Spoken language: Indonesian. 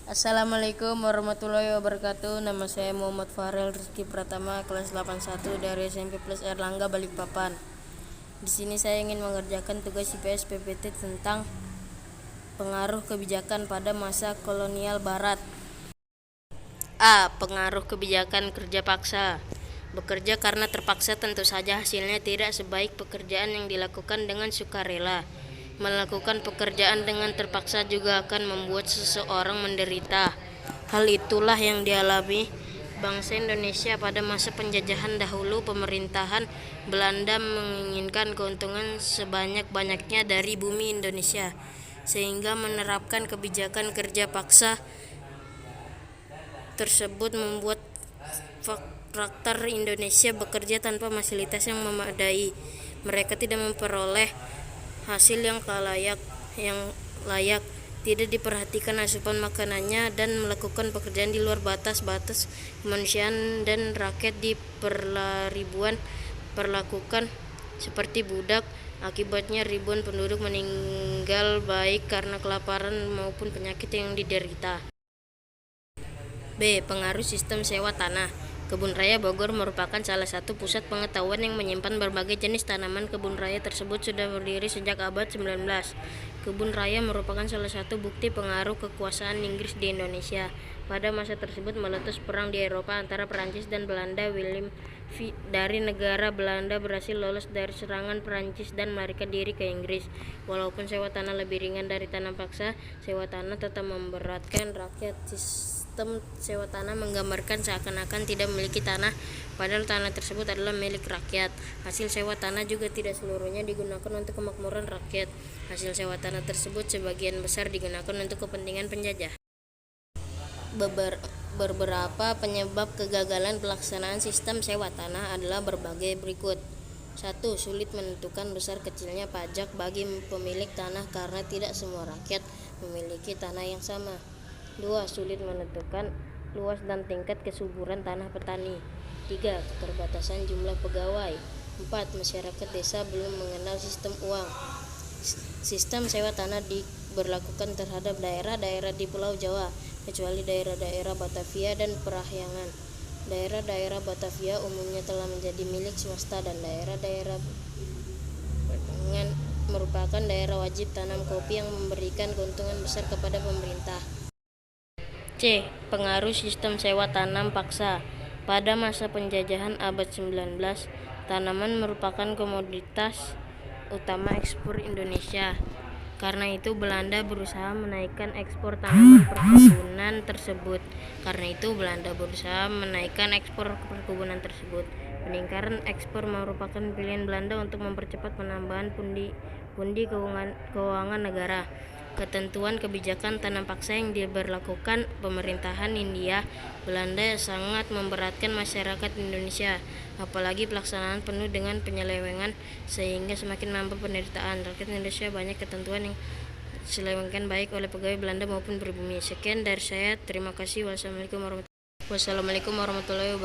Assalamualaikum warahmatullahi wabarakatuh. Nama saya Muhammad Farel Rizky Pratama, kelas 81 dari SMP Plus Erlangga, Balikpapan. Di sini saya ingin mengerjakan tugas IPS PPT tentang pengaruh kebijakan pada masa kolonial Barat. A. Pengaruh kebijakan kerja paksa. Bekerja karena terpaksa tentu saja hasilnya tidak sebaik pekerjaan yang dilakukan dengan sukarela. Melakukan pekerjaan dengan terpaksa juga akan membuat seseorang menderita. Hal itulah yang dialami bangsa Indonesia pada masa penjajahan dahulu. Pemerintahan Belanda menginginkan keuntungan sebanyak-banyaknya dari bumi Indonesia, sehingga menerapkan kebijakan kerja paksa tersebut membuat rakyat Indonesia bekerja tanpa fasilitas yang memadai. Mereka tidak memperoleh hasil yang layak, tidak diperhatikan asupan makanannya, dan melakukan pekerjaan di luar batas-batas kemanusiaan, dan rakyat perlakukan seperti budak. Akibatnya ribuan penduduk meninggal baik karena kelaparan maupun penyakit yang diderita. B. Pengaruh sistem sewa tanah. Kebun Raya Bogor merupakan salah satu pusat pengetahuan yang menyimpan berbagai jenis tanaman. Kebun raya tersebut sudah berdiri sejak abad 19. Kebun raya merupakan salah satu bukti pengaruh kekuasaan Inggris di Indonesia. Pada masa tersebut meletus perang di Eropa antara Perancis dan Belanda. Willem dari negara Belanda berhasil lolos dari serangan Perancis dan melarikan diri ke Inggris. Walaupun sewa tanah lebih ringan dari tanah paksa, sewa tanah tetap memberatkan rakyat. Sistem sewa tanah menggambarkan seakan-akan tidak memiliki tanah, padahal tanah tersebut adalah milik rakyat. Hasil sewa tanah juga tidak seluruhnya digunakan untuk kemakmuran rakyat. Hasil sewa tanah tersebut sebagian besar digunakan untuk kepentingan penjajah. Beberapa penyebab kegagalan pelaksanaan sistem sewa tanah adalah berbagai berikut. 1. Sulit menentukan besar kecilnya pajak bagi pemilik tanah karena tidak semua rakyat memiliki tanah yang sama. 2. Sulit menentukan luas dan tingkat kesuburan tanah petani. 3. Keterbatasan jumlah pegawai. 4. Masyarakat desa belum mengenal sistem uang. Sistem sewa tanah diberlakukan terhadap daerah-daerah di Pulau Jawa, kecuali daerah-daerah Batavia dan Parahyangan. Daerah-daerah Batavia umumnya telah menjadi milik swasta, dan daerah-daerah Parahyangan merupakan daerah wajib tanam kopi yang memberikan keuntungan besar kepada pemerintah. C. Pengaruh sistem sewa tanam paksa. Pada masa penjajahan abad 19, tanaman merupakan komoditas utama ekspor Indonesia. Karena itu Belanda berusaha menaikkan ekspor tanaman perkebunan tersebut. Peningkatan ekspor merupakan pilihan Belanda untuk mempercepat penambahan pundi keuangan negara. Ketentuan kebijakan tanam paksa yang diberlakukan pemerintahan Hindia Belanda sangat memberatkan masyarakat Indonesia, apalagi pelaksanaan penuh dengan penyelewengan, sehingga semakin menambah penderitaan rakyat Indonesia. Banyak ketentuan yang diselewengkan baik oleh pegawai Belanda maupun pribumi. Sekian dari saya, terima kasih. Wassalamualaikum warahmatullahi wabarakatuh.